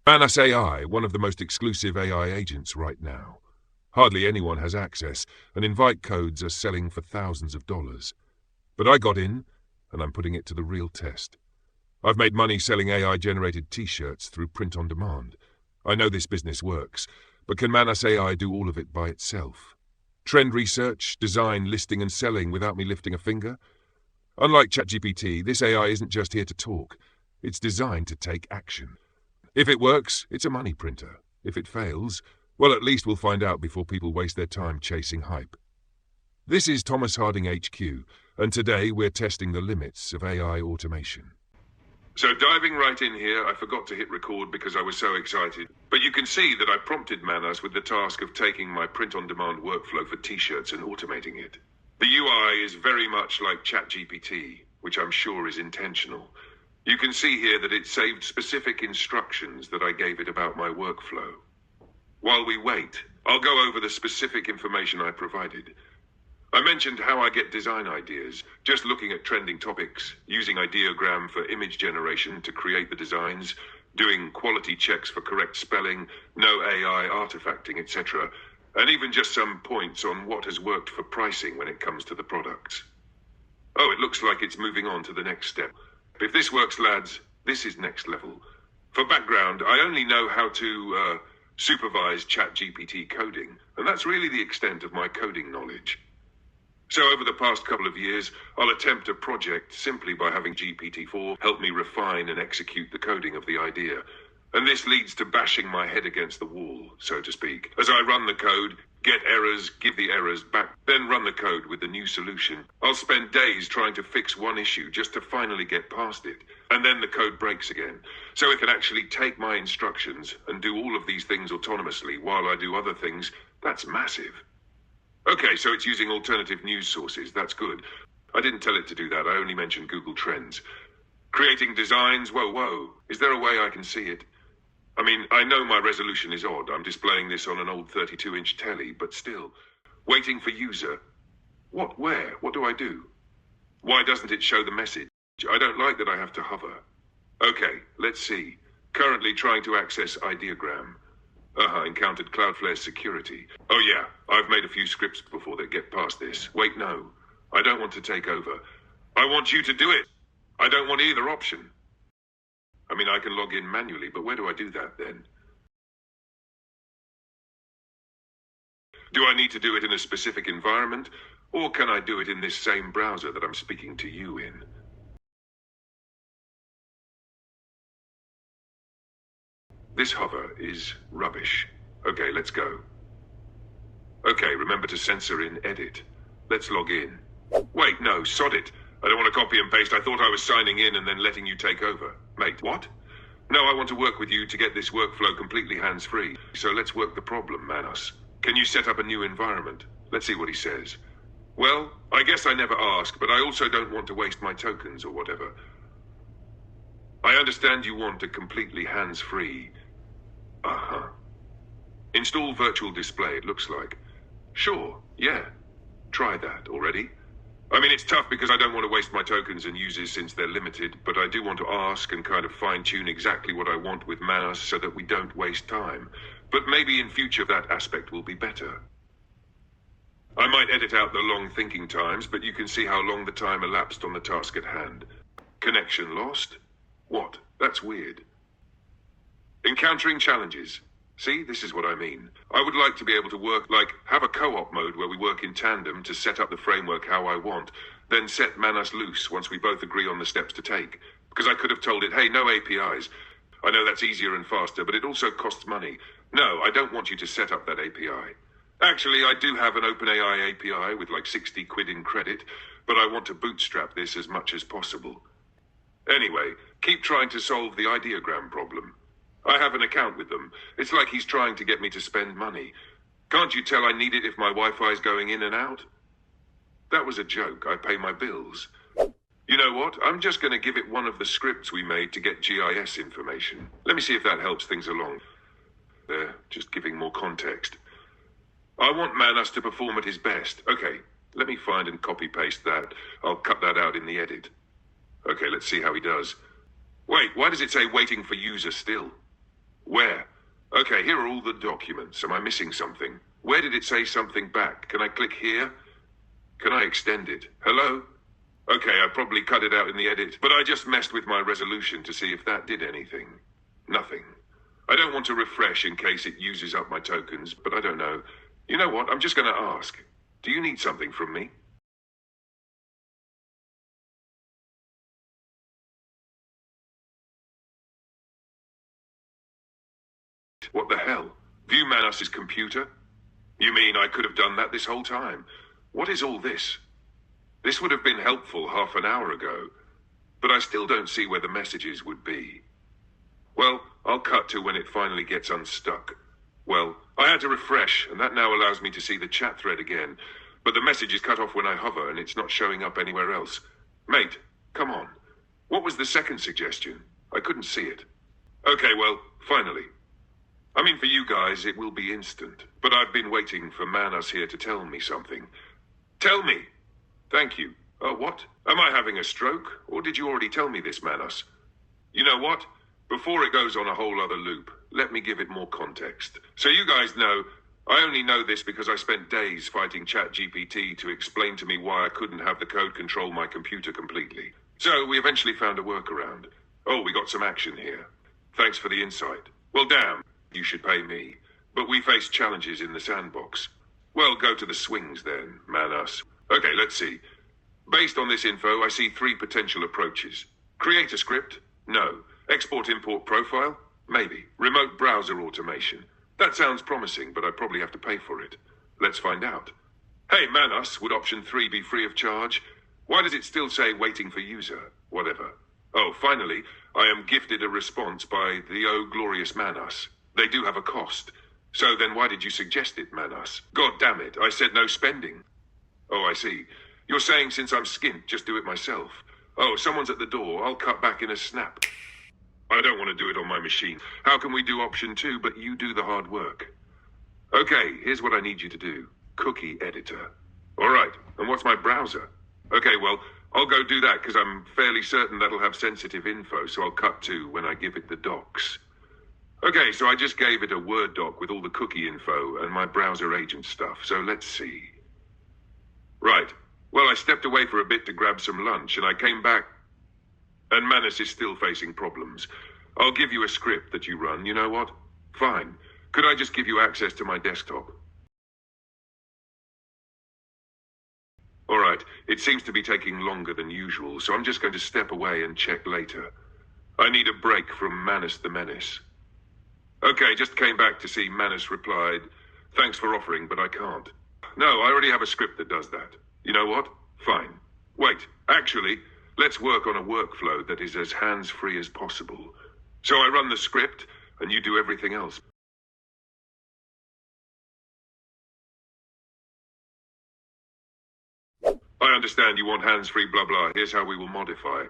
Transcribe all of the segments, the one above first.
Manus AI, one of the most exclusive AI agents right now. Hardly anyone has access, and invite codes are selling for thousands of dollars. But I got in, and I'm putting it to the real test. I've made money selling AI-generated t-shirts through print on demand. I know this business works, but can Manus AI do all of it by itself? Trend research, design, listing and selling without me lifting a finger? Unlike ChatGPT, this AI isn't just here to talk. It's designed to take action. If it works, it's a money printer. If it fails, well, at least we'll find out before people waste their time chasing hype. This is Thomas Harding HQ, and today we're testing the limits of AI automation. So diving right in here, I forgot to hit record because I was so excited. But you can see that I prompted Manus with the task of taking my print-on-demand workflow for t-shirts and automating it. The UI is very much like ChatGPT, which I'm sure is intentional. You can see here that it saved specific instructions that I gave it about my workflow. While we wait, I'll go over the specific information I provided. I mentioned how I get design ideas, just looking at trending topics, using ideogram for image generation to create the designs, doing quality checks for correct spelling, no AI artifacting, etc., and even just some points on what has worked for pricing when it comes to the products. Oh, it looks like it's moving on to the next step. If this works, lads, this is next level. For background, I only know how to supervise ChatGPT coding, and that's really the extent of my coding knowledge. So over the past couple of years, I'll attempt a project simply by having GPT-4 help me refine and execute the coding of the idea. And this leads to bashing my head against the wall, so to speak. As I run the code, get errors, give the errors back, then run the code with the new solution. I'll spend days trying to fix one issue just to finally get past it. And then the code breaks again. So it can actually take my instructions and do all of these things autonomously while I do other things. That's massive. Okay, so it's using alternative news sources. That's good. I didn't tell it to do that. I only mentioned Google Trends. Creating designs, whoa. Is there a way I can see it? I mean, I know my resolution is odd. I'm displaying this on an old 32-inch telly, but still. Waiting for user. What, where? What do I do? Why doesn't it show the message? I don't like that I have to hover. Okay, let's see. Currently trying to access ideogram. Encountered Cloudflare security. Oh yeah, I've made a few scripts before that get past this. Wait, no. I don't want to take over. I want you to do it. I don't want either option. I mean, I can log in manually, but where do I do that then? Do I need to do it in a specific environment, or can I do it in this same browser that I'm speaking to you in? This hover is rubbish. Okay, let's go. Okay, remember to censor in edit. Let's log in. Wait, no, sod it. I don't want to copy and paste. I thought I was signing in and then letting you take over. Mate, what? No, I want to work with you to get this workflow completely hands-free. So let's work the problem, Manus. Can you set up a new environment? Let's see what he says. Well, I guess I never ask, but I also don't want to waste my tokens or whatever. I understand you want a completely hands-free. Install virtual display, it looks like. Sure, yeah. Try that already. I mean, it's tough because I don't want to waste my tokens and users since they're limited, but I do want to ask and kind of fine-tune exactly what I want with Manus so that we don't waste time. But maybe in future that aspect will be better. I might edit out the long thinking times, but you can see how long the time elapsed on the task at hand. Connection lost? What? That's weird. Encountering challenges. See, this is what I mean. I would like to be able to work, have a co-op mode where we work in tandem to set up the framework how I want, then set Manus loose once we both agree on the steps to take. Because I could have told it, hey, no APIs. I know that's easier and faster, but it also costs money. No, I don't want you to set up that API. Actually, I do have an OpenAI API with like 60 quid in credit, but I want to bootstrap this as much as possible. Anyway, keep trying to solve the ideogram problem. I have an account with them. It's like he's trying to get me to spend money. Can't you tell I need it if my Wi-Fi's going in and out? That was a joke. I pay my bills. You know what? I'm just going to give it one of the scripts we made to get GIS information. Let me see if that helps things along. There, just giving more context. I want Manus to perform at his best. Okay, let me find and copy-paste that. I'll cut that out in the edit. Okay, let's see how he does. Wait, why does it say waiting for user still? Where? Okay, here are all the documents. Am I missing something? Where did it say something back? Can I click here? Can I extend it? Hello? Okay, I probably cut it out in the edit, but I just messed with my resolution to see if that did anything. Nothing. I don't want to refresh in case it uses up my tokens, but I don't know. You know what? I'm just going to ask. Do you need something from me? What the hell? View Manus's computer? You mean I could have done that this whole time? What is all this? This would have been helpful half an hour ago, but I still don't see where the messages would be. Well, I'll cut to when it finally gets unstuck. Well, I had to refresh, and that now allows me to see the chat thread again, but the message is cut off when I hover, and it's not showing up anywhere else. Mate, come on. What was the second suggestion? I couldn't see it. Okay, well, finally. I mean, for you guys, it will be instant, but I've been waiting for Manus here to tell me something. Tell me! Thank you. What? Am I having a stroke? Or did you already tell me this, Manus? You know what? Before it goes on a whole other loop, let me give it more context. So you guys know, I only know this because I spent days fighting ChatGPT to explain to me why I couldn't have the code control my computer completely. So we eventually found a workaround. Oh, we got some action here. Thanks for the insight. Well, damn, you should pay me. But we faced challenges in the sandbox. Well, go to the swings then, Manus. Okay, let's see. Based on this info, I see 3 potential approaches. Create a script? No. Export-import profile? Maybe. Remote browser automation? That sounds promising, but I probably have to pay for it. Let's find out. Hey, Manus, would option 3 be free of charge? Why does it still say waiting for user? Whatever. Oh, finally, I am gifted a response by the Oh Glorious Manus. They do have a cost. So then why did you suggest it, Manus? God damn it, I said no spending. Oh, I see. You're saying since I'm skint, just do it myself. Oh, someone's at the door. I'll cut back in a snap. I don't want to do it on my machine. How can we do option 2, but you do the hard work? Okay, here's what I need you to do. Cookie editor. All right, and what's my browser? Okay, well, I'll go do that because I'm fairly certain that'll have sensitive info, so I'll cut to when I give it the docs. Okay, so I just gave it a Word doc with all the cookie info and my browser agent stuff, so let's see. Right. Well, I stepped away for a bit to grab some lunch, and I came back, and Manus is still facing problems. I'll give you a script that you run, you know what? Fine. Could I just give you access to my desktop? All right, it seems to be taking longer than usual, so I'm just going to step away and check later. I need a break from Manus the Menace. Okay, just came back to see Manus replied, thanks for offering, but I can't. No, I already have a script that does that. You know what? Fine. Wait, actually, let's work on a workflow that is as hands-free as possible. So I run the script, and you do everything else. I understand you want hands-free blah blah. Here's how we will modify.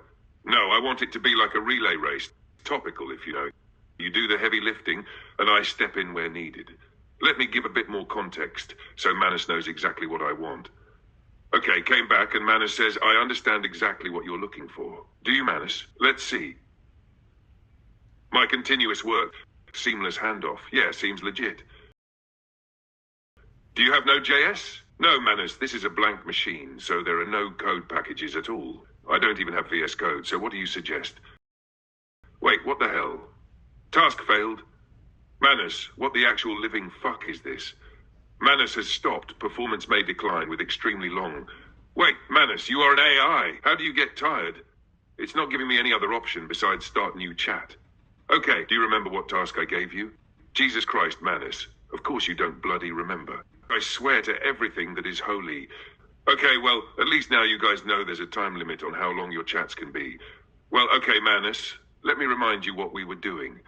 No, I want it to be like a relay race. Topical, if you know. You do the heavy lifting, and I step in where needed. Let me give a bit more context, so Manus knows exactly what I want. Okay, came back, and Manus says, I understand exactly what you're looking for. Do you, Manus? Let's see. My continuous work. Seamless handoff. Yeah, seems legit. Do you have Node.js? No, Manus, this is a blank machine, so there are no code packages at all. I don't even have VS Code, so what do you suggest? Wait, what the hell? Task failed. Manus, what the actual living fuck is this? Manus has stopped. Performance may decline with extremely long. Wait, Manus, you are an AI. How do you get tired? It's not giving me any other option besides start new chat. Okay, do you remember what task I gave you? Jesus Christ, Manus. Of course you don't bloody remember. I swear to everything that is holy. Okay, well, at least now you guys know there's a time limit on how long your chats can be. Well, okay, Manus, let me remind you what we were doing.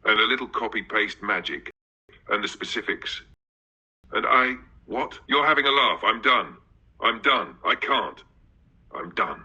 And a little copy-paste magic. And the specifics. And what? You're having a laugh. I'm done. I'm done. I can't. I'm done.